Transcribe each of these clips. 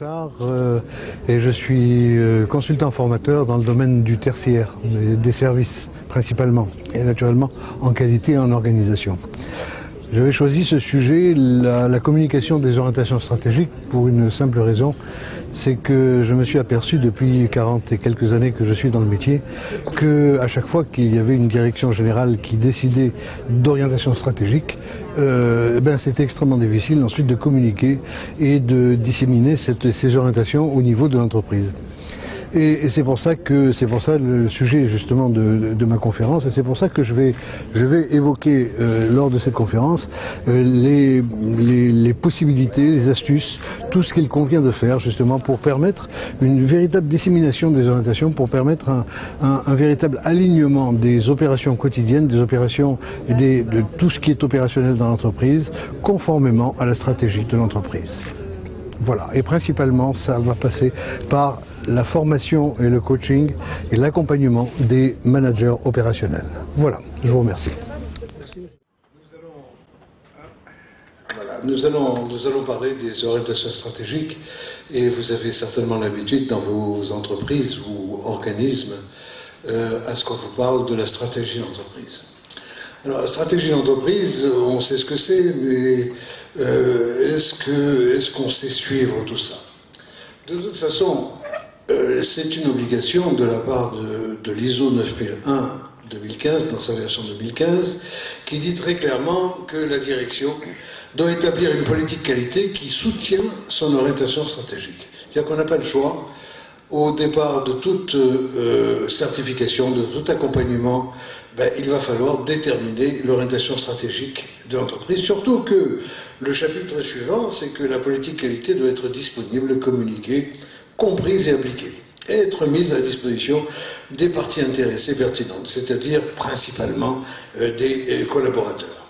Bossard et je suis consultant formateur dans le domaine du tertiaire, des services principalement, et naturellement en qualité et en organisation. J'avais choisi ce sujet, la communication des orientations stratégiques, pour une simple raison, c'est que je me suis aperçu depuis 40 et quelques années que je suis dans le métier, qu'à chaque fois qu'il y avait une direction générale qui décidait d'orientation stratégique, c'était extrêmement difficile ensuite de communiquer et de disséminer ces orientations au niveau de l'entreprise. Et c'est pour ça le sujet justement de ma conférence, et c'est pour ça que je vais évoquer lors de cette conférence les possibilités, les astuces, tout ce qu'il convient de faire justement pour permettre une véritable dissémination des orientations, pour permettre un véritable alignement des opérations quotidiennes, des opérations et de tout ce qui est opérationnel dans l'entreprise, conformément à la stratégie de l'entreprise. Voilà, et principalement ça va passer par la formation et le coaching et l'accompagnement des managers opérationnels. Voilà, je vous remercie. Nous allons parler des orientations stratégiques, et vous avez certainement l'habitude dans vos entreprises ou organismes à ce qu'on vous parle de la stratégie d'entreprise. Alors la stratégie d'entreprise, on sait ce que c'est, mais est-ce qu'on sait suivre tout ça? De toute façon, c'est une obligation de la part de l'ISO 9001-2015, dans sa version 2015, qui dit très clairement que la direction doit établir une politique qualité qui soutient son orientation stratégique. C'est-à-dire qu'on n'a pas le choix, au départ de toute certification, de tout accompagnement, il va falloir déterminer l'orientation stratégique de l'entreprise, surtout que le chapitre suivant, c'est que la politique qualité doit être disponible, communiquée, comprise et appliquée, et être mise à la disposition des parties intéressées pertinentes, c'est-à-dire principalement des collaborateurs.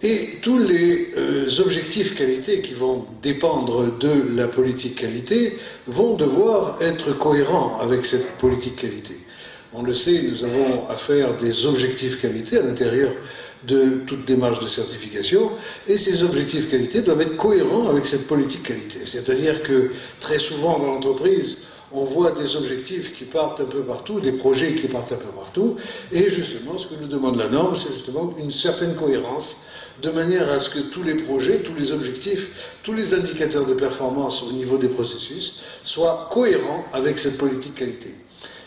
Et tous les objectifs qualité qui vont dépendre de la politique qualité vont devoir être cohérents avec cette politique qualité. On le sait, nous avons à faire des objectifs qualité à l'intérieur de toute démarche de certification, et ces objectifs qualité doivent être cohérents avec cette politique qualité. C'est-à-dire que très souvent dans l'entreprise, on voit des objectifs qui partent un peu partout, des projets qui partent un peu partout, et justement ce que nous demande la norme, c'est justement une certaine cohérence, de manière à ce que tous les projets, tous les objectifs, tous les indicateurs de performance au niveau des processus soient cohérents avec cette politique qualité.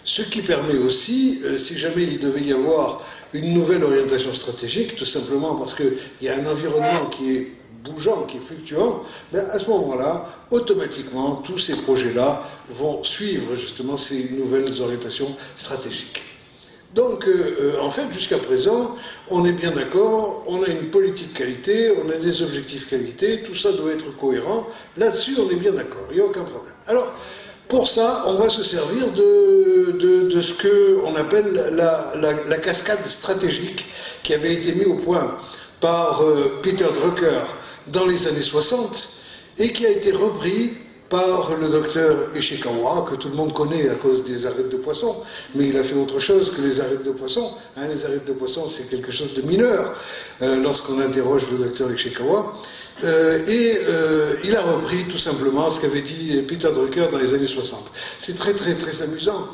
Ce qui permet aussi, si jamais il devait y avoir une nouvelle orientation stratégique, tout simplement parce qu'il y a un environnement qui est bougeant, qui est fluctuant, à ce moment-là, automatiquement, tous ces projets-là vont suivre justement ces nouvelles orientations stratégiques. Donc, en fait, jusqu'à présent, on est bien d'accord, on a une politique qualité, on a des objectifs qualité, tout ça doit être cohérent. Là-dessus, on est bien d'accord, il n'y a aucun problème. Alors, pour ça, on va se servir de ce qu'on appelle la cascade stratégique qui avait été mise au point par Peter Drucker dans les années 60 et qui a été repris par le docteur Ishikawa, que tout le monde connaît à cause des arêtes de poisson, mais il a fait autre chose que les arêtes de poisson. Les arêtes de poisson, c'est quelque chose de mineur lorsqu'on interroge le docteur Ishikawa. Il a repris tout simplement ce qu'avait dit Peter Drucker dans les années 60. C'est très très très amusant,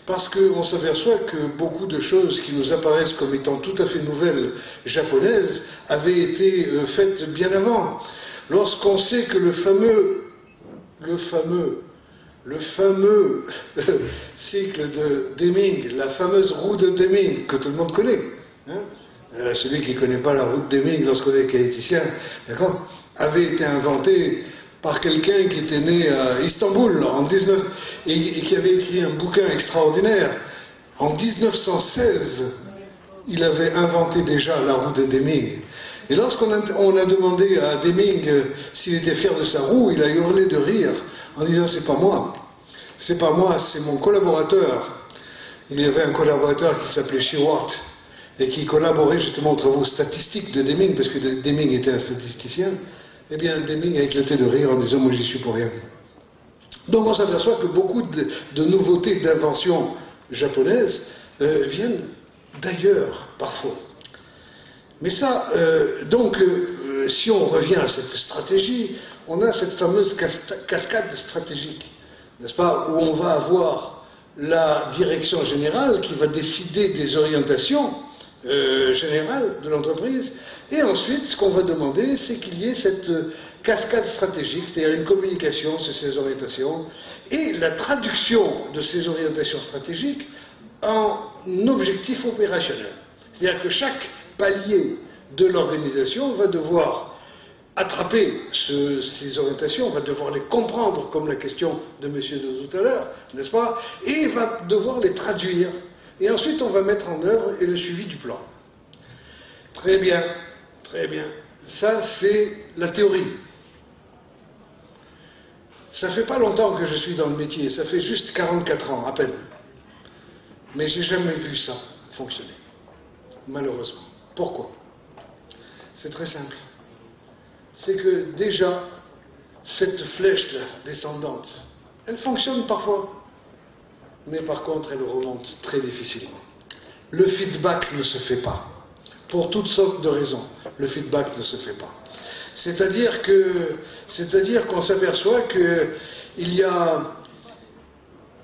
parce qu'on s'aperçoit que beaucoup de choses qui nous apparaissent comme étant tout à fait nouvelles japonaises avaient été faites bien avant. Lorsqu'on sait que le fameux cycle de Deming, la fameuse roue de Deming, que tout le monde connaît, celui qui ne connaît pas la roue de Deming lorsqu'on est qualiticien, d'accord, avait été inventé par quelqu'un qui était né à Istanbul et qui avait écrit un bouquin extraordinaire. En 1916, il avait inventé déjà la roue de Deming. Et lorsqu'on a demandé à Deming s'il était fier de sa roue, il a hurlé de rire en disant « c'est pas moi, c'est mon collaborateur ». Il y avait un collaborateur qui s'appelait Shewhart et qui collaborait justement aux travaux statistiques de Deming, parce que Deming était un statisticien. Eh bien, Deming a éclaté de rire en disant « moi j'y suis pour rien ». Donc on s'aperçoit que beaucoup de nouveautés, d'inventions japonaises viennent d'ailleurs, parfois. Mais ça, si on revient à cette stratégie, on a cette fameuse cascade stratégique, n'est-ce pas, où on va avoir la direction générale qui va décider des orientations générales de l'entreprise, et ensuite, ce qu'on va demander, c'est qu'il y ait cette cascade stratégique, c'est-à-dire une communication sur ces orientations, et la traduction de ces orientations stratégiques en objectif opérationnel. C'est-à-dire que chaque palier de l'organisation va devoir attraper ces orientations, va devoir les comprendre, comme la question de monsieur de tout à l'heure, n'est-ce pas, et va devoir les traduire. Et ensuite, on va mettre en œuvre et le suivi du plan. Très bien, très bien. Ça, c'est la théorie. Ça fait pas longtemps que je suis dans le métier, ça fait juste 44 ans, à peine. Mais j'ai jamais vu ça fonctionner, malheureusement. Pourquoi? C'est très simple. C'est que déjà, cette flèche-là, descendante, elle fonctionne parfois, mais par contre, elle remonte très difficilement. Le feedback ne se fait pas. Pour toutes sortes de raisons, le feedback ne se fait pas. C'est-à-dire qu'on s'aperçoit qu'il y a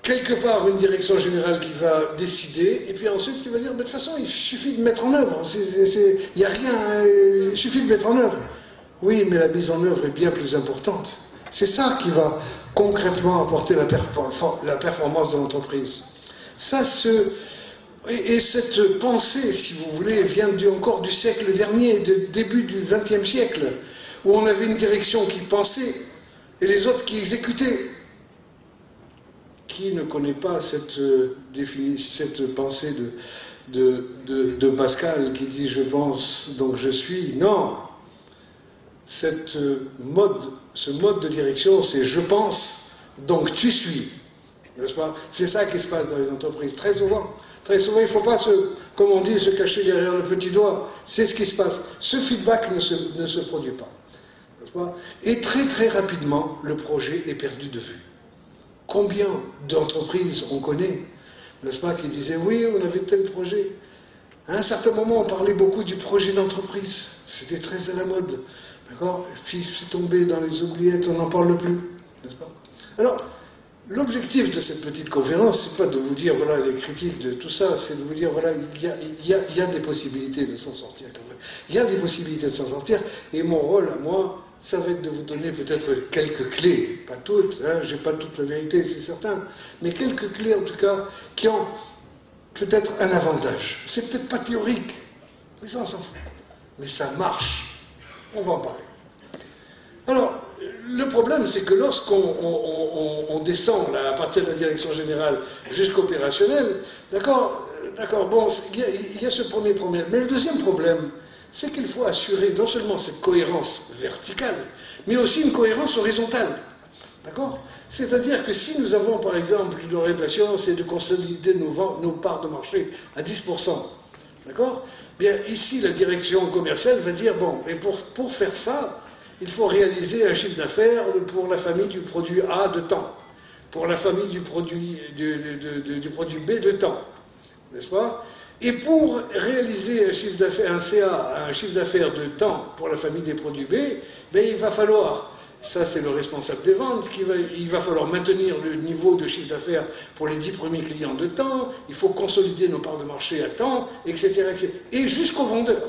quelque part une direction générale qui va décider, et puis ensuite qui va dire, mais de toute façon, il suffit de mettre en œuvre. Il n'y a rien, il suffit de mettre en œuvre. Oui, mais la mise en œuvre est bien plus importante. C'est ça qui va concrètement apporter la performance de l'entreprise. Et cette pensée, si vous voulez, vient encore du siècle dernier, du début du XXe siècle, où on avait une direction qui pensait et les autres qui exécutaient. Qui ne connaît pas cette pensée de Pascal qui dit « je pense, donc je suis ». Non, ce mode de direction, c'est « je pense, donc tu suis ». N'est-ce pas? C'est ça qui se passe dans les entreprises, très souvent. Très souvent, il ne faut pas, comme on dit, se cacher derrière le petit doigt. C'est ce qui se passe. Ce feedback ne se produit pas. N'est-ce pas? Et très très rapidement, le projet est perdu de vue. Combien d'entreprises on connaît, n'est-ce pas, qui disaient « oui, on avait tel projet ». À un certain moment, on parlait beaucoup du projet d'entreprise. C'était très à la mode. D'accord? Puis c'est tombé dans les oubliettes, on n'en parle plus. N'est-ce pas? Alors, l'objectif de cette petite conférence, c'est pas de vous dire, voilà, les critiques de tout ça, c'est de vous dire, voilà, il y a des possibilités de s'en sortir quand même. Il y a des possibilités de s'en sortir, et mon rôle à moi, ça va être de vous donner peut-être quelques clés, pas toutes, hein, j'ai pas toute la vérité, c'est certain, mais quelques clés en tout cas, qui ont peut-être un avantage. C'est peut-être pas théorique, mais ça on s'en fout. Mais ça marche. On va en parler. Alors, le problème, c'est que lorsqu'on descend là, à partir de la direction générale jusqu'au opérationnel, d'accord, bon, il y a ce premier problème. Mais le deuxième problème, c'est qu'il faut assurer non seulement cette cohérence verticale, mais aussi une cohérence horizontale. D'accord? C'est-à-dire que si nous avons, par exemple, une orientation, c'est de consolider nos parts de marché à 10%. D'accord? Bien, ici, la direction commerciale va dire, bon, et pour faire ça, il faut réaliser un chiffre d'affaires pour la famille du produit A de temps, pour la famille du produit B de temps, n'est-ce pas? Et pour réaliser un chiffre d'affaires, un CA, un chiffre d'affaires de temps pour la famille des produits B, ben, il va falloir, ça c'est le responsable des ventes, il va falloir maintenir le niveau de chiffre d'affaires pour les 10 premiers clients de temps, il faut consolider nos parts de marché à temps, etc. etc. Et jusqu'au vendeur.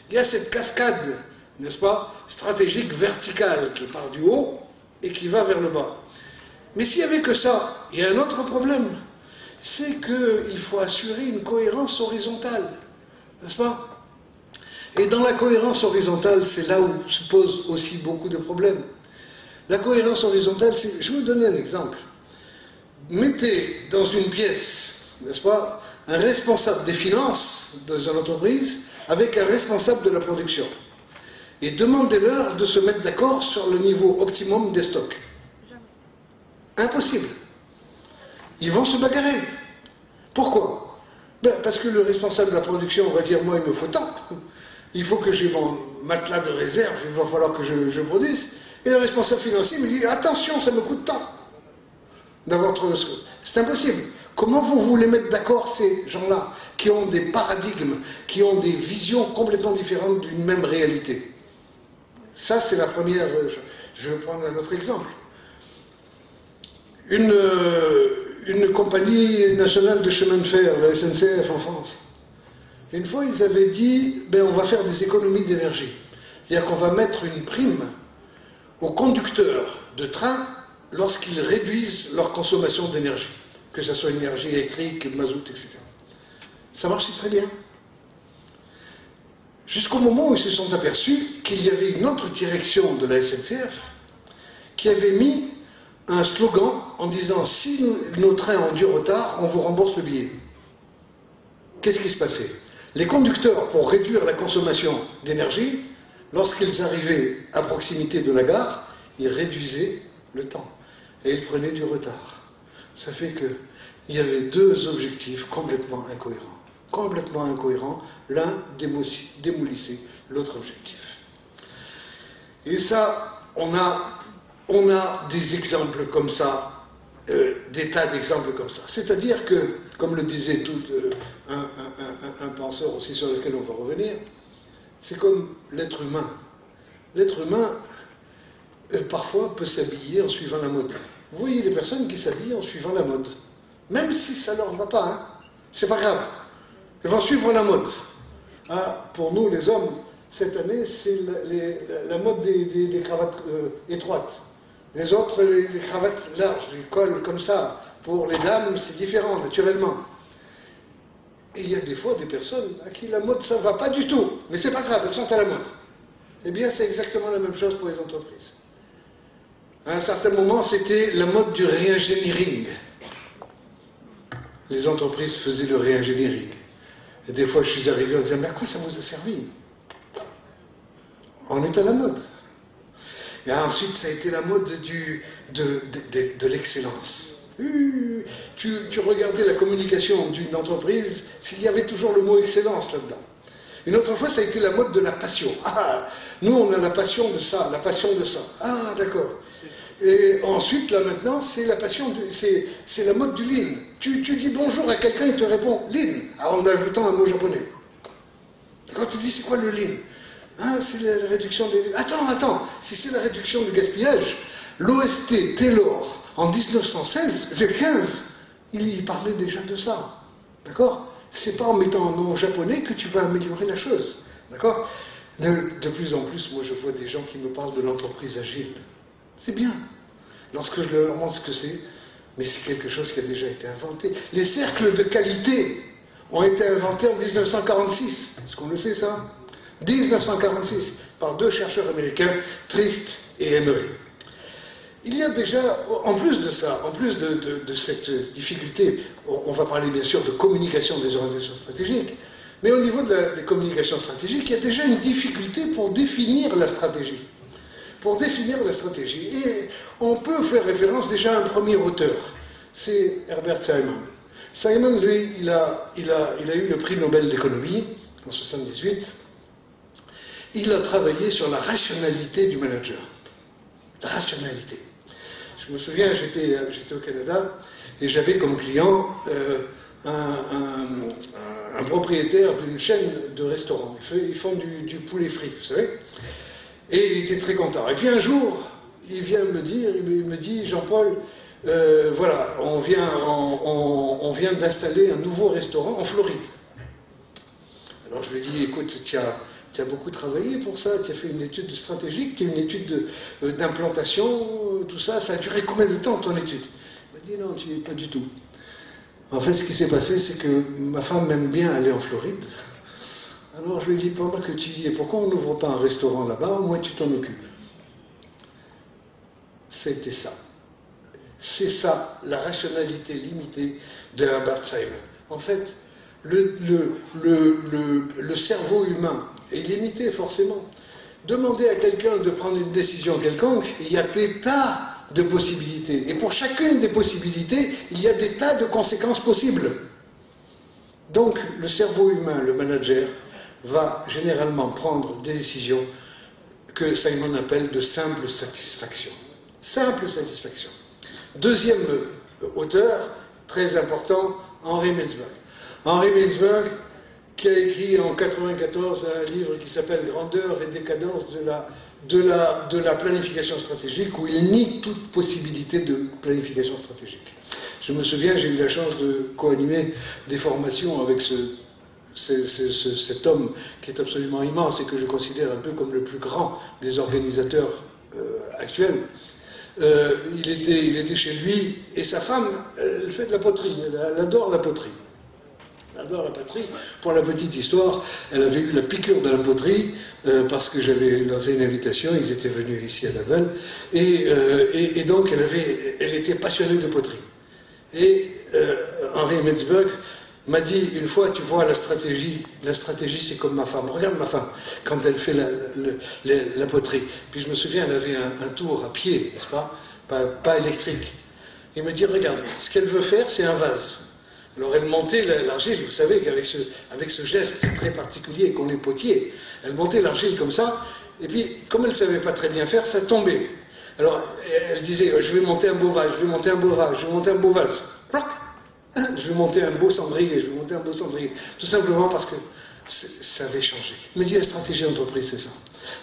Il y a cette cascade, n'est-ce pas, stratégique verticale qui part du haut et qui va vers le bas. Mais s'il n'y avait que ça, il y a un autre problème. C'est qu'il faut assurer une cohérence horizontale, n'est-ce pas? Et dans la cohérence horizontale, c'est là où se posent aussi beaucoup de problèmes. La cohérence horizontale, je vais vous donner un exemple. Mettez dans une pièce, n'est-ce pas, un responsable des finances dans une entreprise avec un responsable de la production. Et demandez-leur de se mettre d'accord sur le niveau optimum des stocks. Impossible. Ils vont se bagarrer. Pourquoi? Ben, parce que le responsable de la production va dire, moi il me faut tant. Il faut que j'ai mon matelas de réserve, il va falloir que je produise. Et le responsable financier me dit, attention, ça me coûte tant d'avoir trop de choses. C'est impossible. Comment vous voulez mettre d'accord ces gens-là, qui ont des paradigmes, qui ont des visions complètement différentes d'une même réalité? Ça, c'est la première. Je vais prendre un autre exemple. Une compagnie nationale de chemin de fer, la SNCF en France, une fois, ils avaient dit, ben, on va faire des économies d'énergie. C'est-à-dire qu'on va mettre une prime aux conducteurs de train lorsqu'ils réduisent leur consommation d'énergie, que ce soit énergie électrique, mazout, etc. Ça marchait très bien. Jusqu'au moment où ils se sont aperçus qu'il y avait une autre direction de la SNCF qui avait mis un slogan en disant « Si nos trains ont du retard, on vous rembourse le billet ». Qu'est-ce qui se passait? Les conducteurs, pour réduire la consommation d'énergie, lorsqu'ils arrivaient à proximité de la gare, ils réduisaient le temps et ils prenaient du retard. Ça fait qu'il y avait deux objectifs complètement incohérents. Complètement incohérents, l'un démolissait l'autre objectif. Et ça, on a des exemples comme ça, des tas d'exemples comme ça. C'est-à-dire que, comme le disait un penseur aussi sur lequel on va revenir, c'est comme l'être humain. L'être humain, parfois, peut s'habiller en suivant la mode. Vous voyez des personnes qui s'habillent en suivant la mode. Même si ça ne leur va pas, hein, c'est pas grave. Ils vont suivre la mode. Ah, pour nous, les hommes, cette année, c'est la mode des cravates étroites. Les autres, les cravates larges, les cols comme ça. Pour les dames, c'est différent, naturellement. Et il y a des fois des personnes à qui la mode, ça ne va pas du tout. Mais c'est pas grave, elles sont à la mode. Eh bien, c'est exactement la même chose pour les entreprises. À un certain moment, c'était la mode du réingéniering. Les entreprises faisaient le réingéniering. Et des fois, je suis arrivé en disant, mais à quoi ça vous a servi? On est à la mode. Et ensuite, ça a été la mode de l'excellence. Tu regardais la communication d'une entreprise, s'il y avait toujours le mot excellence là-dedans. Une autre fois, ça a été la mode de la passion. Ah, nous, on a la passion de ça, la passion de ça. Ah, d'accord. Et ensuite, là maintenant, c'est la passion, c'est la mode du lean. Tu dis bonjour à quelqu'un, il te répond lean, en ajoutant un mot japonais. Quand tu dis c'est quoi le lean? Ah, c'est la réduction des... Attends, si c'est la réduction du gaspillage, l'OST Taylor, en 1916, le 15, il parlait déjà de ça. D'accord? C'est pas en mettant un nom japonais que tu vas améliorer la chose. D'accord? De plus en plus, moi je vois des gens qui me parlent de l'entreprise agile. C'est bien. Lorsque je leur montre ce que c'est, mais c'est quelque chose qui a déjà été inventé. Les cercles de qualité ont été inventés en 1946. Est-ce qu'on le sait ça? 1946, par deux chercheurs américains, Trist et Emery. Il y a déjà, en plus de ça, en plus de cette difficulté, on va parler bien sûr de communication des organisations stratégiques, mais au niveau des communications stratégiques, il y a déjà une difficulté pour définir la stratégie. Pour définir la stratégie. Et on peut faire référence déjà à un premier auteur, c'est Herbert Simon. Simon, lui, il a eu le prix Nobel d'économie en 1978. Il a travaillé sur la rationalité du manager. La rationalité. Je me souviens, j'étais au Canada et j'avais comme client un propriétaire d'une chaîne de restaurants. Ils font du poulet frit, vous savez. Et il était très content. Et puis un jour, il vient me dire, il me dit, Jean-Paul, voilà, on vient d'installer un nouveau restaurant en Floride. Alors je lui dis, écoute, tu as beaucoup travaillé pour ça, tu as fait une étude stratégique, tu as une étude d'implantation, tout ça, ça a duré combien de temps ton étude? Il m'a dit non, pas du tout. En fait, ce qui s'est passé, c'est que ma femme aime bien aller en Floride. Alors je lui ai dit, pendant que tu y es, pourquoi on n'ouvre pas un restaurant là-bas, au moins tu t'en occupes? C'était ça. C'est ça, la rationalité limitée de Herbert Simon. En fait, le cerveau humain est limité forcément. Demandez à quelqu'un de prendre une décision quelconque, il y a des tas de possibilités. Et pour chacune des possibilités, il y a des tas de conséquences possibles. Donc le cerveau humain, le manager, va généralement prendre des décisions que Simon appelle de simple satisfaction. Simple satisfaction. Deuxième auteur, très important, Henry Mintzberg. Henry Mintzberg, qui a écrit en 1994 un livre qui s'appelle Grandeur et décadence de la de la planification stratégique, où il nie toute possibilité de planification stratégique. Je me souviens, j'ai eu la chance de co-animer des formations avec cet homme qui est absolument immense et que je considère un peu comme le plus grand des organisateurs actuels. Il était chez lui et sa femme, elle fait de la poterie, elle adore la poterie. Elle adore la poterie. Pour la petite histoire, elle avait eu la piqûre de la poterie parce que j'avais lancé une invitation, ils étaient venus ici à Laval et donc elle était passionnée de poterie. Et Henri Metzberg m'a dit une fois, tu vois, la stratégie c'est comme ma femme. Regarde ma femme, quand elle fait la poterie. Puis je me souviens, elle avait un tour à pied, n'est-ce pas, pas électrique. Il me dit, regarde, ce qu'elle veut faire, c'est un vase. Alors elle montait l'argile, vous savez qu'avec ce geste très particulier qu'on est potier, elle montait l'argile comme ça, et puis comme elle ne savait pas très bien faire, ça tombait. Alors elle disait, je vais monter un beau vase, je vais monter un beau vase, je vais monter un beau vase. Je vais monter un beau cendrier, je vais monter un beau cendrier. Tout simplement parce que ça avait changé. Il me dit, la stratégie d'entreprise, c'est ça.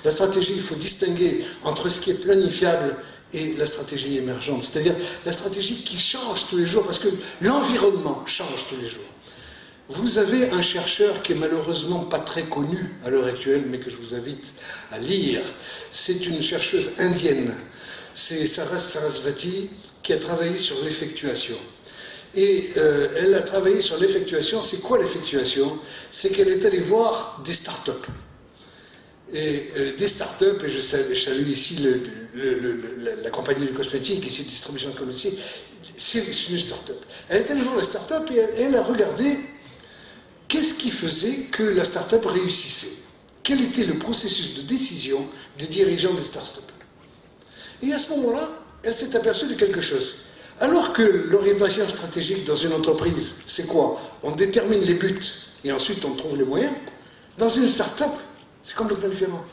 La stratégie, il faut distinguer entre ce qui est planifiable et la stratégie émergente. C'est-à-dire la stratégie qui change tous les jours, parce que l'environnement change tous les jours. Vous avez un chercheur qui est malheureusement pas très connu à l'heure actuelle, mais que je vous invite à lire. C'est une chercheuse indienne. C'est Saras Sarasvati qui a travaillé sur l'effectuation. Et elle a travaillé sur l'effectuation. C'est quoi l'effectuation? C'est qu'elle est allée voir des startups. Et des startups, et je salue ici la compagnie de cosmétiques, ici de distribution de cosmétiques, c'est une startup. Elle est allée voir la startup et elle a regardé qu'est-ce qui faisait que la startup réussissait. Quel était le processus de décision des dirigeants des startups. Et à ce moment-là, elle s'est aperçue de quelque chose. Alors que l'orientation stratégique dans une entreprise, c'est quoi? On détermine les buts et ensuite on trouve les moyens. Dans une start-up, c'est complètement différent.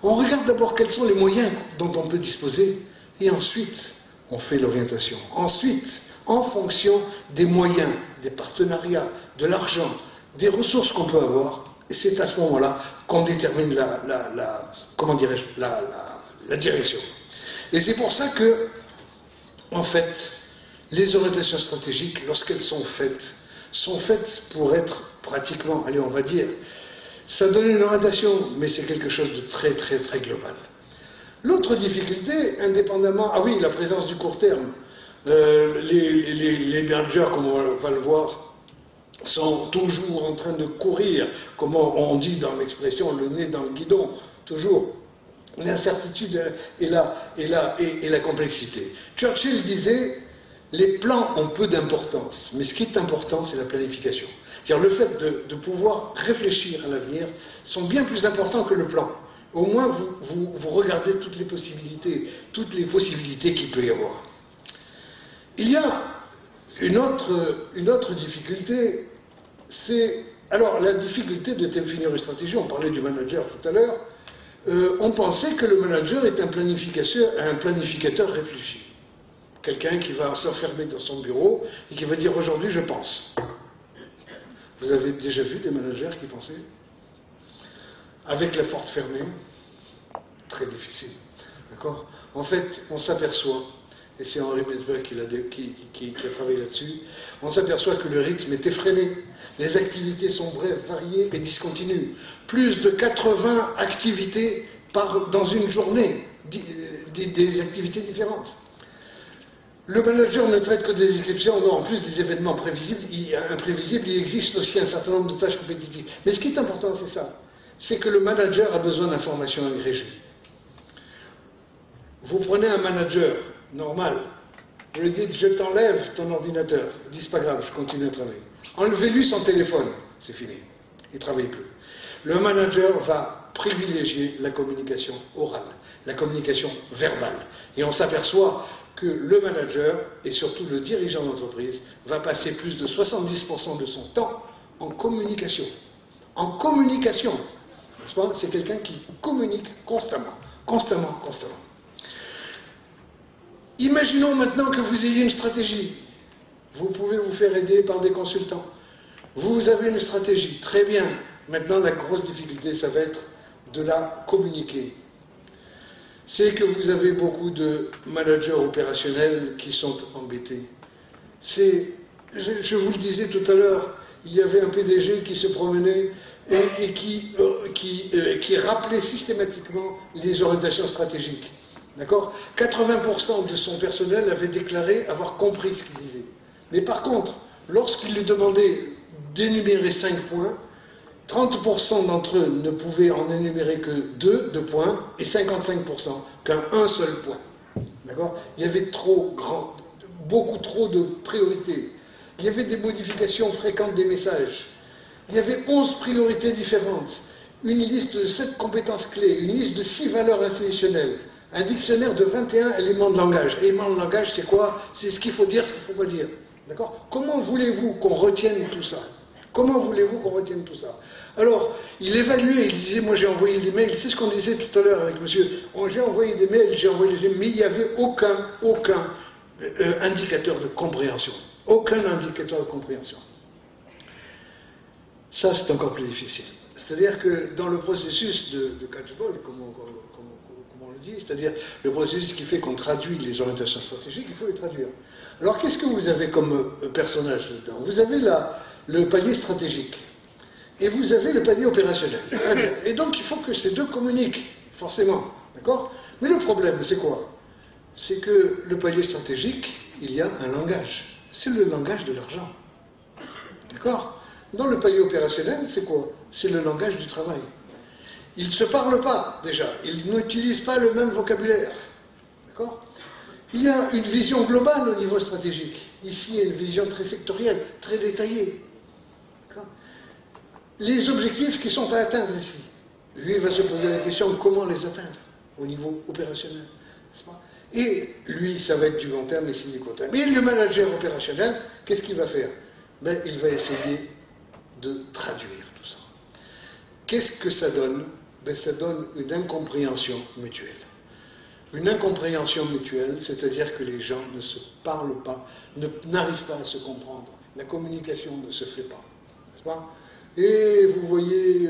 On regarde d'abord quels sont les moyens dont on peut disposer et ensuite on fait l'orientation. Ensuite, en fonction des moyens, des partenariats, de l'argent, des ressources qu'on peut avoir, et c'est à ce moment-là qu'on détermine la direction. Et c'est pour ça que, en fait, les orientations stratégiques, lorsqu'elles sont faites pour être pratiquement, allez, on va dire, ça donne une orientation, mais c'est quelque chose de très, très, très global. L'autre difficulté, indépendamment, ah oui, la présence du court terme. Les managers, comme on va le voir, sont toujours en train de courir, comme on dit dans l'expression, le nez dans le guidon, toujours. L'incertitude et la complexité. Churchill disait, les plans ont peu d'importance, mais ce qui est important, c'est la planification. C'est-à-dire le fait de pouvoir réfléchir à l'avenir sont bien plus importants que le plan. Au moins, vous regardez toutes les possibilités qu'il peut y avoir. Il y a une autre difficulté, c'est... Alors, la difficulté de définir une stratégie, on parlait du manager tout à l'heure, on pensait que le manager est un planificateur réfléchi. Quelqu'un qui va s'enfermer dans son bureau et qui va dire aujourd'hui je pense. Vous avez déjà vu des managers qui pensaient? Avec la porte fermée, très difficile. D'accord? En fait, on s'aperçoit, et c'est Henri Metzberg qui a travaillé là-dessus, on s'aperçoit que le rythme est effréné. Les activités sont brèves, variées et discontinues. Plus de 80 activités dans une journée, des activités différentes. Le manager ne traite que des exceptions, non, en plus des événements imprévisibles, il existe aussi un certain nombre de tâches compétitives. Mais ce qui est important, c'est ça. C'est que le manager a besoin d'informations agrégées. Vous prenez un manager normal, vous lui dites, je t'enlève ton ordinateur. Il dit, c'est pas grave, je continue à travailler. Enlevez-lui son téléphone, c'est fini. Il ne travaille plus. Le manager va privilégier la communication orale, la communication verbale. Et on s'aperçoit que le manager, et surtout le dirigeant d'entreprise, va passer plus de 70% de son temps en communication. En communication. N'est-ce pas? C'est quelqu'un qui communique constamment. Constamment, constamment. Imaginons maintenant que vous ayez une stratégie. Vous pouvez vous faire aider par des consultants. Vous avez une stratégie. Très bien. Maintenant, la grosse difficulté, ça va être de la communiquer. c'est que vous avez beaucoup de managers opérationnels qui sont embêtés. Je vous le disais tout à l'heure, il y avait un PDG qui se promenait et qui rappelait systématiquement les orientations stratégiques. D'accord ? 80% de son personnel avait déclaré avoir compris ce qu'il disait. Mais par contre, lorsqu'il lui demandait d'énumérer 5 points, 30% d'entre eux ne pouvaient en énumérer que 2 points et 55% qu'un seul point. D'accord ? Il y avait beaucoup trop de priorités. Il y avait des modifications fréquentes des messages. Il y avait 11 priorités différentes, une liste de 7 compétences clés, une liste de 6 valeurs institutionnelles, un dictionnaire de 21 éléments de langage. Éléments de langage, c'est quoi? C'est ce qu'il faut dire, ce qu'il ne faut pas dire. D'accord? Comment voulez-vous qu'on retienne tout ça? Comment voulez-vous qu'on retienne tout ça? Alors, il évaluait, il disait, moi j'ai envoyé des mails, c'est ce qu'on disait tout à l'heure avec monsieur, j'ai envoyé des mails, mais il n'y avait aucun indicateur de compréhension. Aucun indicateur de compréhension. Ça, c'est encore plus difficile. C'est-à-dire que dans le processus de catch-ball, comme on le dit, c'est-à-dire le processus qui fait qu'on traduit les orientations stratégiques, il faut les traduire. Alors, qu'est-ce que vous avez comme personnage là-dedans? Vous avez le palier stratégique et vous avez le palier opérationnel. Très bien. Et donc, il faut que ces deux communiquent, forcément. D'accord? Mais le problème, c'est quoi? C'est que le palier stratégique, il y a un langage. C'est le langage de l'argent. D'accord? Dans le palier opérationnel, c'est quoi? C'est le langage du travail. Ils ne se parlent pas, déjà. Ils n'utilisent pas le même vocabulaire. D'accord? Il y a une vision globale au niveau stratégique. Ici, il y a une vision très sectorielle, très détaillée. D'accord? Les objectifs qui sont à atteindre ici. Lui, il va se poser la question comment les atteindre au niveau opérationnel. N'est-ce pas? Et lui, ça va être du long terme et c'est du court terme. Mais le manager opérationnel, qu'est-ce qu'il va faire? Ben, il va essayer de traduire tout ça. Qu'est-ce que ça donne? Ben, ça donne une incompréhension mutuelle. Une incompréhension mutuelle, c'est-à-dire que les gens ne se parlent pas, n'arrivent pas à se comprendre. La communication ne se fait pas. N'est-ce pas? Et vous voyez,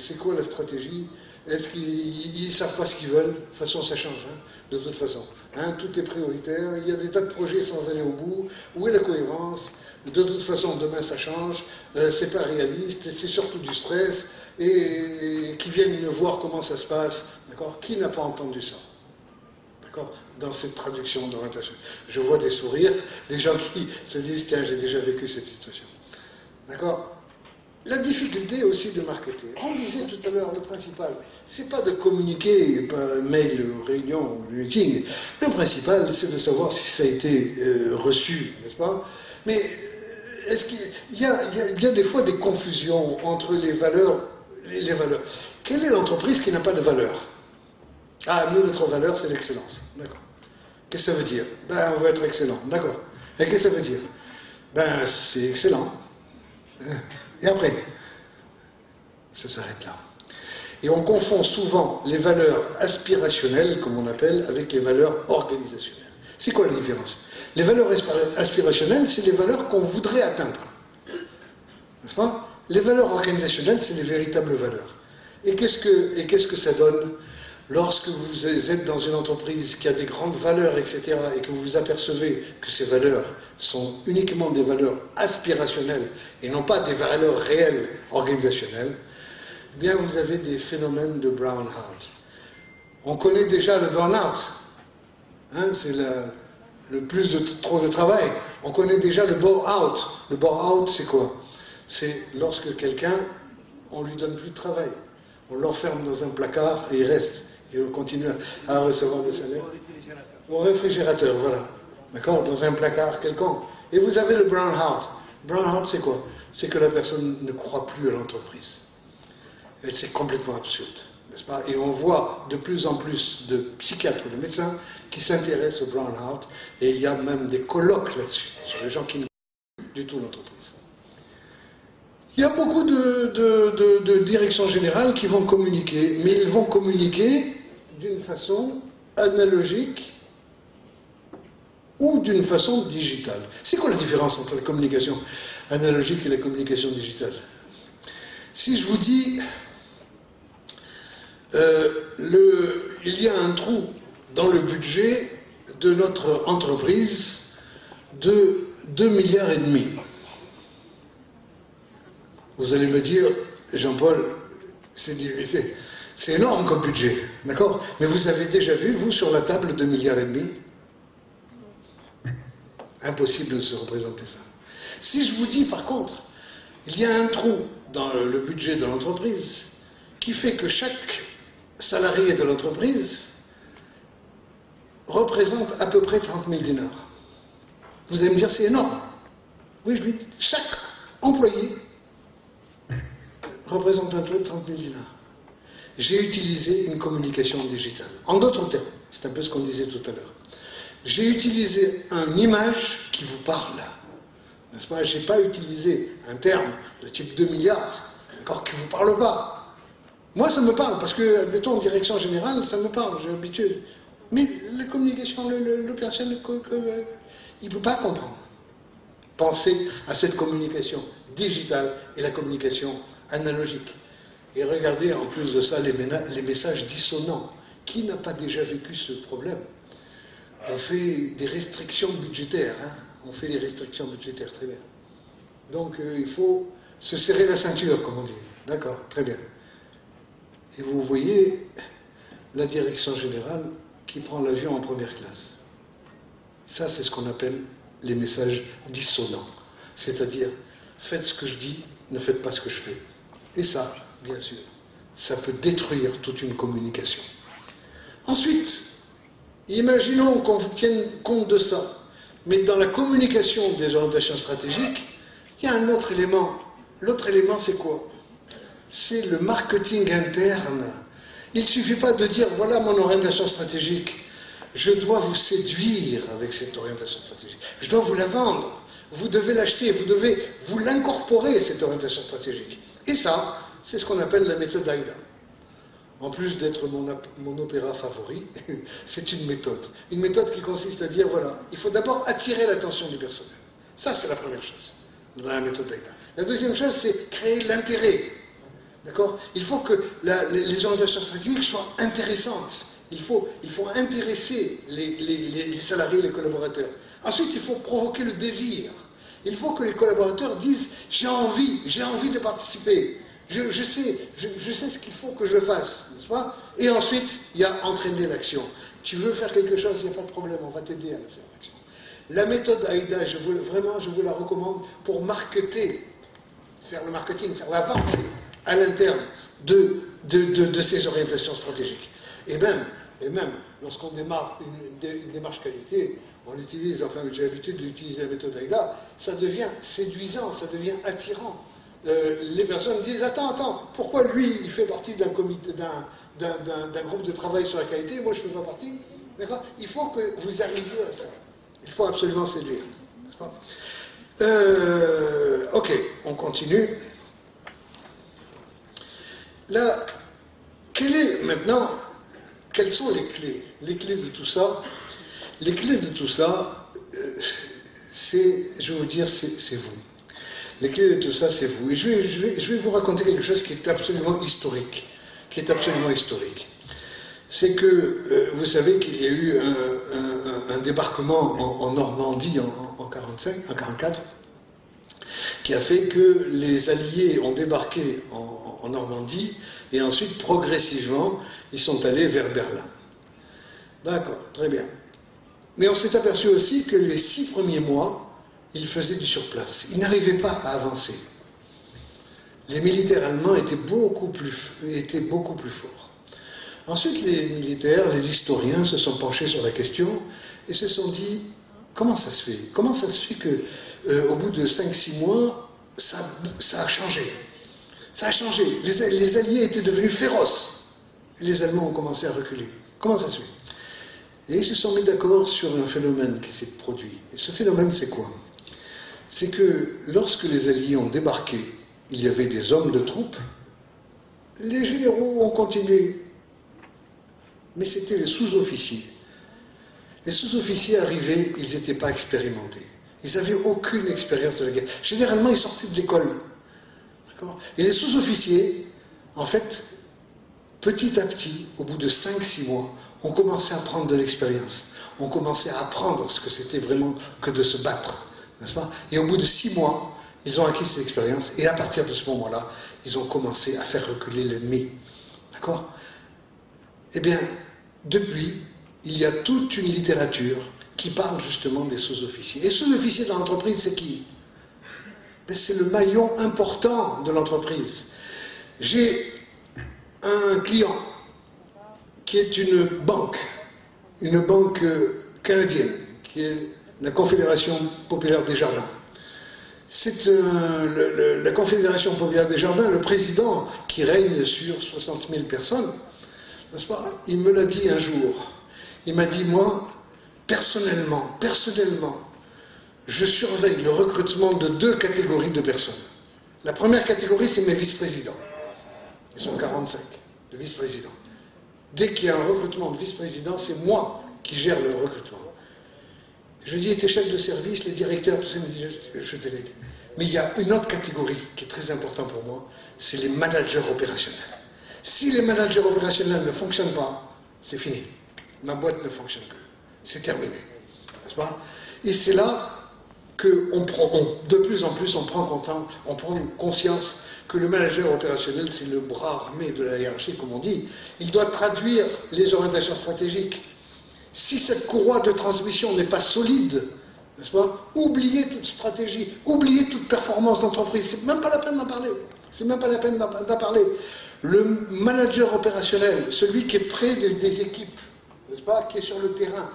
c'est quoi la stratégie? Est-ce qu'ils ne savent pas ce qu'ils veulent? De toute façon, ça change, hein, de toute façon. Hein, tout est prioritaire, il y a des tas de projets sans aller au bout. Où est la cohérence? De toute façon, demain, ça change, c'est pas réaliste, c'est surtout du stress, et qui viennent voir comment ça se passe. D'accord? Qui n'a pas entendu ça? D'accord? Dans cette traduction d'orientation. Je vois des sourires, des gens qui se disent, tiens, j'ai déjà vécu cette situation. D'accord? La difficulté aussi de marketer. On disait tout à l'heure, le principal, c'est pas de communiquer par mail, réunion, meeting. Le principal, c'est de savoir si ça a été reçu, n'est-ce pas? Mais est-ce qu'il y a des fois des confusions entre les valeurs et les valeurs. Quelle est l'entreprise qui n'a pas de valeur? Ah, nous, notre valeur, c'est l'excellence. D'accord. Qu'est-ce que ça veut dire? Ben, on veut être excellent. D'accord. Et qu'est-ce que ça veut dire? Ben, c'est excellent. Et après, ça s'arrête là. Et on confond souvent les valeurs aspirationnelles, comme on appelle, avec les valeurs organisationnelles. C'est quoi la différence? Les valeurs aspirationnelles, c'est les valeurs qu'on voudrait atteindre. N'est-ce pas? Les valeurs organisationnelles, c'est les véritables valeurs. Et qu'est-ce que ça donne lorsque vous êtes dans une entreprise qui a des grandes valeurs, etc., et que vous vous apercevez que ces valeurs sont uniquement des valeurs aspirationnelles et non pas des valeurs réelles organisationnelles, eh bien vous avez des phénomènes de brown-out. On connaît déjà le burn-out. Hein, c'est le plus de trop de travail. On connaît déjà le bore-out. Le bore-out, c'est quoi? C'est lorsque quelqu'un, on lui donne plus de travail. On l'enferme dans un placard et il reste. Et on continue à recevoir des salaires. Au réfrigérateur, voilà. D'accord? Dans un placard quelconque. Et vous avez le brown-out. Brown-out, c'est quoi? C'est que la personne ne croit plus à l'entreprise. Et c'est complètement absurde. N'est-ce pas? Et on voit de plus en plus de psychiatres ou de médecins qui s'intéressent au brown-out. Et il y a même des colloques là-dessus, sur les gens qui ne croient plus du tout l'entreprise. Il y a beaucoup de directions générales qui vont communiquer, mais ils vont communiquer d'une façon analogique ou d'une façon digitale. C'est quoi la différence entre la communication analogique et la communication digitale? Si je vous dis, il y a un trou dans le budget de notre entreprise de 2,5 milliards. Vous allez me dire, Jean-Paul, c'est énorme comme budget, d'accord? Mais vous avez déjà vu, vous, sur la table, 2,5 milliards? Impossible de se représenter ça. Si je vous dis, par contre, il y a un trou dans le budget de l'entreprise qui fait que chaque salarié de l'entreprise représente à peu près 30 000 dinars. Vous allez me dire, c'est énorme. Oui, je lui dis, chaque employé représente un peu 30 000 dinars. J'ai utilisé une communication digitale. En d'autres termes, c'est un peu ce qu'on disait tout à l'heure. J'ai utilisé une image qui vous parle. N'est-ce pas? Je n'ai pas utilisé un terme de type 2 milliards, d'accord, qui ne vous parle pas. Moi, ça me parle, parce que, mettons, en direction générale, ça me parle, j'ai l'habitude. Mais la communication, le personne, il ne peut pas comprendre. Pensez à cette communication digitale et la communication analogique. Et regardez en plus de ça les messages dissonants. Qui n'a pas déjà vécu ce problème? On fait des restrictions budgétaires. Hein? On fait des restrictions budgétaires, très bien. Donc il faut se serrer la ceinture, comme on dit. D'accord, très bien. Et vous voyez la direction générale qui prend l'avion en première classe. Ça, c'est ce qu'on appelle les messages dissonants. C'est-à-dire, faites ce que je dis, ne faites pas ce que je fais. Et ça, bien sûr, ça peut détruire toute une communication. Ensuite, imaginons qu'on tienne compte de ça, mais dans la communication des orientations stratégiques, il y a un autre élément. L'autre élément, c'est quoi? C'est le marketing interne. Il ne suffit pas de dire, voilà mon orientation stratégique. Je dois vous séduire avec cette orientation stratégique. Je dois vous la vendre. Vous devez l'acheter, vous devez vous l'incorporer, cette orientation stratégique. Et ça, c'est ce qu'on appelle la méthode AIDA. En plus d'être mon opéra favori, c'est une méthode. Une méthode qui consiste à dire, voilà, il faut d'abord attirer l'attention du personnel. Ça, c'est la première chose, dans la méthode AIDA. La deuxième chose, c'est créer l'intérêt. D'accord? Il faut que les orientations stratégiques soient intéressantes. Il faut intéresser les salariés, les collaborateurs. Ensuite, il faut provoquer le désir. Il faut que les collaborateurs disent « j'ai envie de participer, je sais ce qu'il faut que je fasse ». N'est-ce pas? Et ensuite, il y a entraîner l'action. Tu veux faire quelque chose, il n'y a pas de problème, on va t'aider à le faire. L'action. La méthode AIDA, je vous la recommande pour marketer, faire le marketing, faire la vente à l'interne de ces orientations stratégiques. Et même lorsqu'on démarre une démarche qualité, on utilise, enfin j'ai l'habitude d'utiliser la méthode AIDA, ça devient séduisant, ça devient attirant. Les personnes disent, attends, pourquoi lui il fait partie d'un comité, d'un groupe de travail sur la qualité, moi je ne fais pas partie? D'accord? Il faut que vous arriviez à ça. Il faut absolument séduire. N'est-ce pas? Ok, on continue. Là, quelles sont les clés? Les clés de tout ça, je vais vous dire, c'est vous. Les clés de tout ça, c'est vous. Et je vais vous raconter quelque chose qui est absolument historique. C'est que, vous savez qu'il y a eu un débarquement en Normandie en 1944, qui a fait que les Alliés ont débarqué en Normandie, et ensuite, progressivement, ils sont allés vers Berlin. D'accord, très bien. Mais on s'est aperçu aussi que les 6 premiers mois, ils faisaient du surplace. Ils n'arrivaient pas à avancer. Les militaires allemands étaient beaucoup plus forts. Ensuite, les militaires, les historiens se sont penchés sur la question et se sont dit, comment ça se fait? Comment ça se fait que, au bout de 5-6 mois, ça a changé? Ça a changé. Les Alliés étaient devenus féroces. Et les Allemands ont commencé à reculer. Comment ça se fait? Et ils se sont mis d'accord sur un phénomène qui s'est produit. Et ce phénomène, c'est quoi? C'est que lorsque les Alliés ont débarqué, il y avait des hommes de troupes. Les généraux ont continué. Mais c'était les sous-officiers. Les sous-officiers arrivaient, ils n'étaient pas expérimentés. Ils n'avaient aucune expérience de la guerre. Généralement, ils sortaient de l'école. Et les sous-officiers, en fait, petit à petit, au bout de 5-6 mois, on commençait à prendre de l'expérience. On commençait à apprendre ce que c'était vraiment que de se battre, n'est-ce pas? Et au bout de 6 mois, ils ont acquis cette expérience, et à partir de ce moment-là, ils ont commencé à faire reculer l'ennemi. D'accord? Eh bien, depuis, il y a toute une littérature qui parle justement des sous-officiers. Et sous-officiers dans l'entreprise, c'est qui? Mais c'est le maillon important de l'entreprise. J'ai un client qui est une banque canadienne, qui est la Confédération populaire des jardins. C'est la Confédération populaire des jardins, le président qui règne sur 60 000 personnes, n'est-ce pas? Il me l'a dit un jour. Il m'a dit, moi, personnellement, je surveille le recrutement de 2 catégories de personnes. La première catégorie, c'est mes vice-présidents. Ils sont 45 de vice-présidents. Dès qu'il y a un recrutement de vice-président, c'est moi qui gère le recrutement. Je dis, tes chefs de service, les directeurs, tout ça, il me dit, je délègue. Mais il y a une autre catégorie qui est très importante pour moi, c'est les managers opérationnels. Si les managers opérationnels ne fonctionnent pas, c'est fini. Ma boîte ne fonctionne plus. C'est terminé. N'est-ce pas? Et c'est là que de plus en plus, on prend conscience que le manager opérationnel, c'est le bras armé de la hiérarchie, comme on dit. Il doit traduire les orientations stratégiques. Si cette courroie de transmission n'est pas solide, n'est-ce pas? Oubliez toute stratégie, oubliez toute performance d'entreprise. C'est même pas la peine d'en parler. C'est même pas la peine d'en parler. Le manager opérationnel, celui qui est près des équipes, n'est-ce pas? Qui est sur le terrain,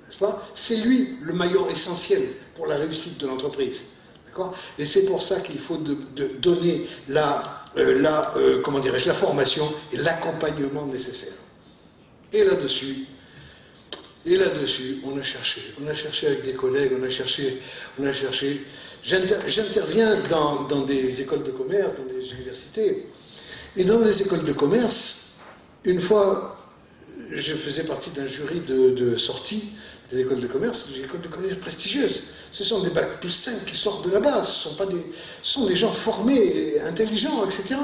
n'est-ce pas? C'est lui le maillon essentiel pour la réussite de l'entreprise. D'accord? Et c'est pour ça qu'il faut donner la formation et l'accompagnement nécessaire. Et là-dessus, on a cherché avec des collègues, on a cherché. J'interviens dans des écoles de commerce, dans des universités. Et dans les écoles de commerce, une fois, je faisais partie d'un jury de sortie des écoles de commerce prestigieuses. Ce sont des bacs plus 5 qui sortent de la base, ce sont des gens formés, intelligents, etc.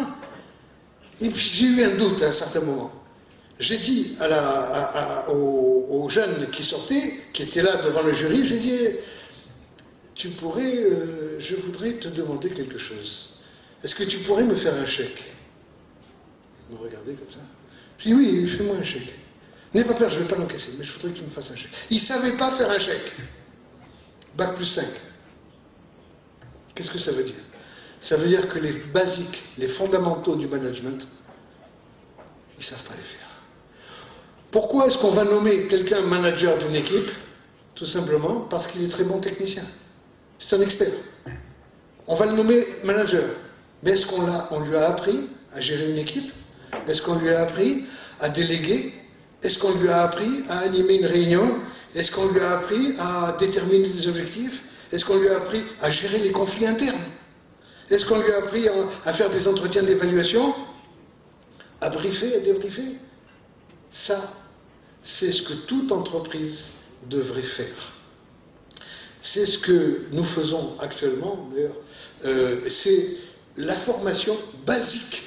Et puis j'ai eu un doute à un certain moment. J'ai dit aux jeunes qui sortaient, qui étaient là devant le jury, j'ai dit, je voudrais te demander quelque chose. Est-ce que tu pourrais me faire un chèque? Ils me regardaient comme ça. Je dis, oui, fais-moi un chèque. N'aie pas peur, je ne vais pas l'encaisser, mais je voudrais que tu me fasses un chèque. Ils ne savaient pas faire un chèque. Bac plus 5. Qu'est-ce que ça veut dire? Ça veut dire que les basiques, les fondamentaux du management, ils ne savent pas les faire. Pourquoi est-ce qu'on va nommer quelqu'un manager d'une équipe? Tout simplement parce qu'il est très bon technicien. C'est un expert. On va le nommer manager. Mais est-ce qu'on lui a appris à gérer une équipe? Est-ce qu'on lui a appris à déléguer? Est-ce qu'on lui a appris à animer une réunion? Est-ce qu'on lui a appris à déterminer des objectifs? Est-ce qu'on lui a appris à gérer les conflits internes? Est-ce qu'on lui a appris à faire des entretiens d'évaluation? À briefer, à débriefer? Ça, c'est ce que toute entreprise devrait faire. C'est ce que nous faisons actuellement, d'ailleurs. C'est la formation basique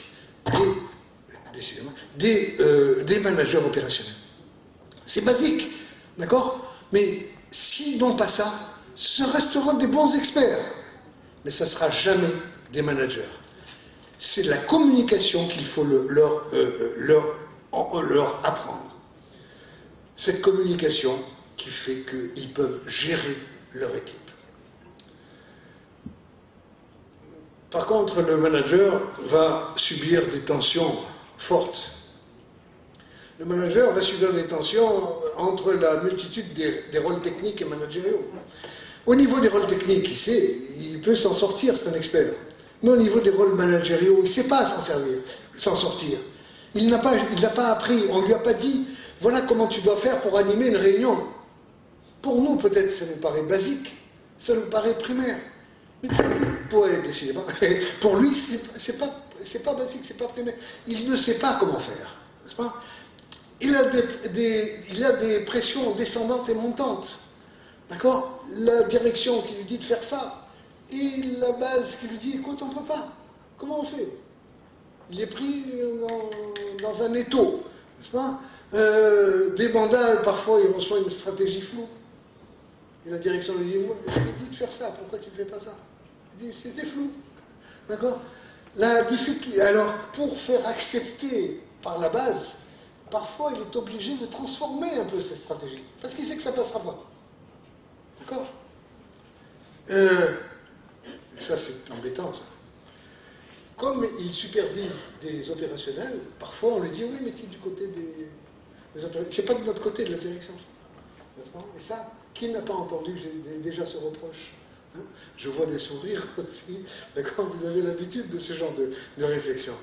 des managers opérationnels. C'est basique, d'accord? Mais s'ils n'ont pas ça, ce resteront des bons experts. Mais ça ne sera jamais des managers. C'est la communication qu'il faut leur apprendre. Cette communication qui fait qu'ils peuvent gérer leur équipe. Par contre, le manager va subir des tensions fortes. Le manager va subir des tensions entre la multitude des rôles techniques et managériaux. Au niveau des rôles techniques, il peut s'en sortir, c'est un expert. Mais au niveau des rôles managériaux, il ne sait pas s'en sortir. Il n'a pas appris, on ne lui a pas dit, voilà comment tu dois faire pour animer une réunion. Pour nous, peut-être, ça nous paraît basique, ça nous paraît primaire. Mais pour lui, c'est pas basique, c'est pas primaire. Il ne sait pas comment faire, n'est-ce pas? Il a des pressions descendantes et montantes, d'accord? La direction qui lui dit de faire ça, et la base qui lui dit, écoute, on ne peut pas. Comment on fait? Il est pris dans un étau, n'est-ce pas? Des mandats, parfois, il reçoit une stratégie floue. Et la direction lui dit, moi, je lui ai dit de faire ça, pourquoi tu ne fais pas ça? Il dit, c'était flou. D'accord? La difficulté, alors, pour faire accepter par la base, parfois il est obligé de transformer un peu cette stratégie, parce qu'il sait que ça ne passera pas. D'accord? Ça, c'est embêtant, ça. Comme il supervise des opérationnels, parfois on lui dit, oui, mais tu es du côté des opérationnels. C'est pas de notre côté de la direction. Et ça, qui n'a pas entendu déjà ce reproche? Hein? Je vois des sourires aussi. D'accord? Vous avez l'habitude de ce genre de réflexion.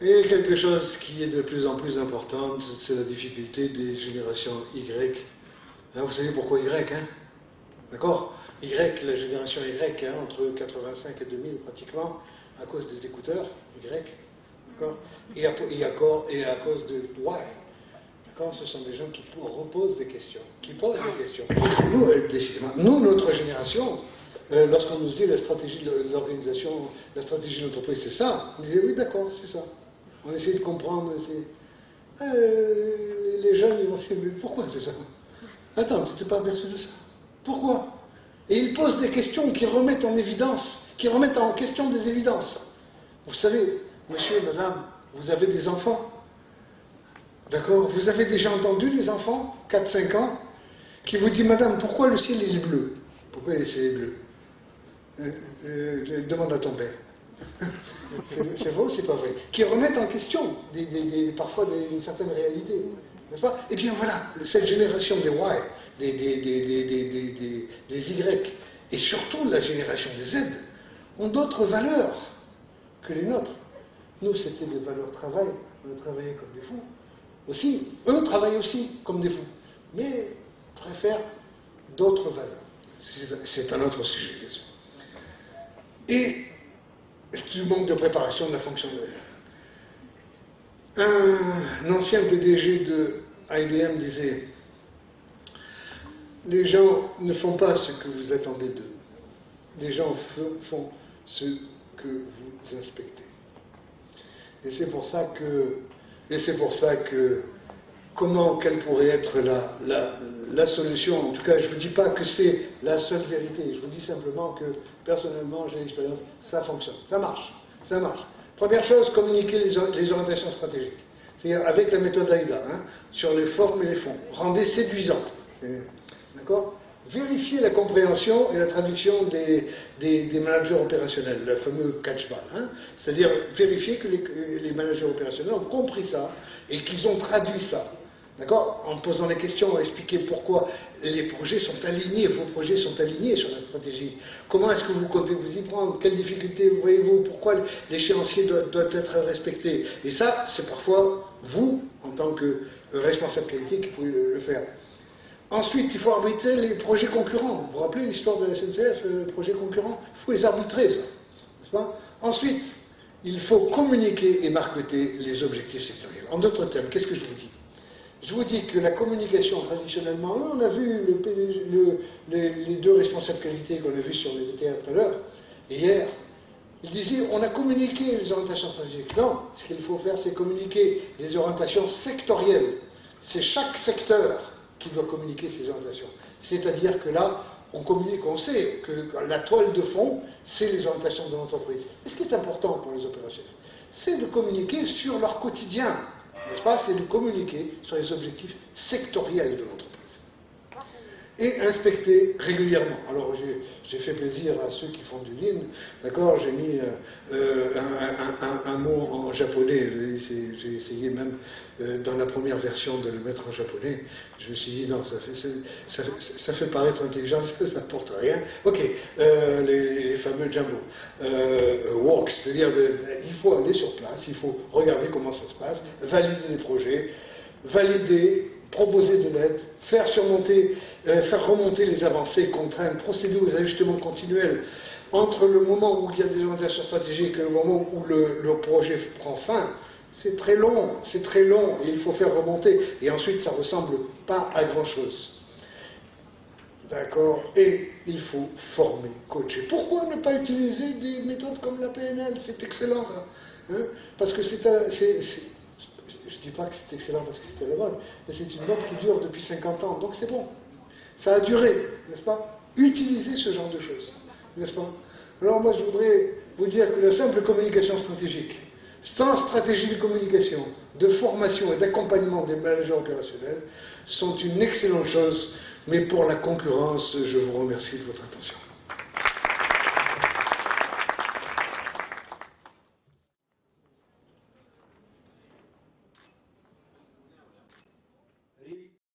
Et quelque chose qui est de plus en plus important, c'est la difficulté des générations Y. Hein, vous savez pourquoi Y, hein? D'accord? Y, la génération Y, hein, entre 85 et 2000 pratiquement, à cause des écouteurs, Y, d'accord? Et à cause de Y. D'accord? Ce sont des gens qui reposent des questions, qui posent des questions. Nous, notre génération, lorsqu'on nous disait la stratégie de l'organisation, la stratégie de l'entreprise, c'est ça, on disait oui, d'accord, c'est ça. On essayait de comprendre. Les jeunes, ils vont se dire, mais pourquoi c'est ça? Attends, tu t'es pas aperçu de ça? Pourquoi? Et ils posent des questions qui remettent en évidence, qui remettent en question des évidences. Vous savez, monsieur, madame, vous avez des enfants. D'accord? Vous avez déjà entendu les enfants, 4-5 ans, qui vous disent, madame, pourquoi le ciel est bleu? Pourquoi le ciel est bleu? Demande à ton père. C'est vrai ou c'est pas vrai? Qui remettent en question parfois une certaine réalité. N'est-ce pas? Eh bien voilà, cette génération des Y, des Y, et surtout la génération des Z, ont d'autres valeurs que les nôtres. Nous, c'était des valeurs travail, on a travaillé comme des fous. Aussi, eux travaillent aussi comme des fous, mais préfèrent d'autres valeurs. C'est un autre sujet, bien sûr. Et du manque de préparation de la fonction de un ancien PDG de IBM disait, les gens ne font pas ce que vous attendez d'eux, les gens font ce que vous inspectez. Et c'est pour ça que quelle pourrait être la solution? En tout cas, je ne vous dis pas que c'est la seule vérité. Je vous dis simplement que, personnellement, j'ai l'expérience, ça fonctionne, ça marche, ça marche. Première chose, communiquer les orientations stratégiques. C'est-à-dire avec la méthode AIDA, hein, sur les formes et les fonds. Rendez séduisantes. D'accord? Vérifier la compréhension et la traduction des managers opérationnels, le fameux catch-ball. Hein? C'est-à-dire vérifier que les managers opérationnels ont compris ça et qu'ils ont traduit ça. D'accord? En posant des questions, expliquer pourquoi les projets sont alignés, vos projets sont alignés sur la stratégie. Comment est-ce que vous comptez vous y prendre? Quelles difficultés voyez-vous? Pourquoi l'échéancier doit être respecté? Et ça, c'est parfois vous, en tant que responsable qualité, qui pouvez le faire. Ensuite, il faut arbitrer les projets concurrents. Vous vous rappelez l'histoire de la SNCF, projets concurrents? Il faut les arbitrer, ça. N'est-ce pas? Ensuite, il faut communiquer et marketer les objectifs sectoriels. En d'autres termes, qu'est-ce que je vous dis? Je vous dis que la communication, traditionnellement, on a vu les deux responsables qualité qu'on a vus sur les VTR tout à l'heure, hier, ils disaient on a communiqué les orientations stratégiques. Non, ce qu'il faut faire, c'est communiquer les orientations sectorielles. C'est chaque secteur qui doit communiquer ces orientations. C'est-à-dire que là, on communique, on sait que la toile de fond, c'est les orientations de l'entreprise. Et ce qui est important pour les opérationnels, c'est de communiquer sur leur quotidien, n'est-ce pas? C'est de communiquer sur les objectifs sectoriels de l'entreprise. Et inspecter régulièrement. Alors j'ai fait plaisir à ceux qui font du Lean, d'accord, j'ai mis un mot en japonais, j'ai essayé même dans la première version de le mettre en japonais, je me suis dit non, ça fait paraître intelligent, ça n'apporte rien. Ok, les fameux Jumbo, walk, c'est-à-dire il faut aller sur place, il faut regarder comment ça se passe, valider les projets, valider, proposer de l'aide, faire remonter les avancées, contraintes, procéder aux ajustements continuels entre le moment où il y a des orientations stratégiques et le moment où le projet prend fin. C'est très long, et il faut faire remonter. Et ensuite, ça ne ressemble pas à grand-chose. D'accord? Et il faut former, coacher. Pourquoi ne pas utiliser des méthodes comme la PNL? C'est excellent, ça. Hein? Parce que je ne dis pas que c'est excellent parce que c'était la mode, mais c'est une mode qui dure depuis 50 ans, donc c'est bon. Ça a duré, n'est-ce pas? Utilisez ce genre de choses, n'est-ce pas? Alors moi je voudrais vous dire que la simple communication stratégique, sans stratégie de communication, de formation et d'accompagnement des managers opérationnels, sont une excellente chose, mais pour la concurrence, je vous remercie de votre attention.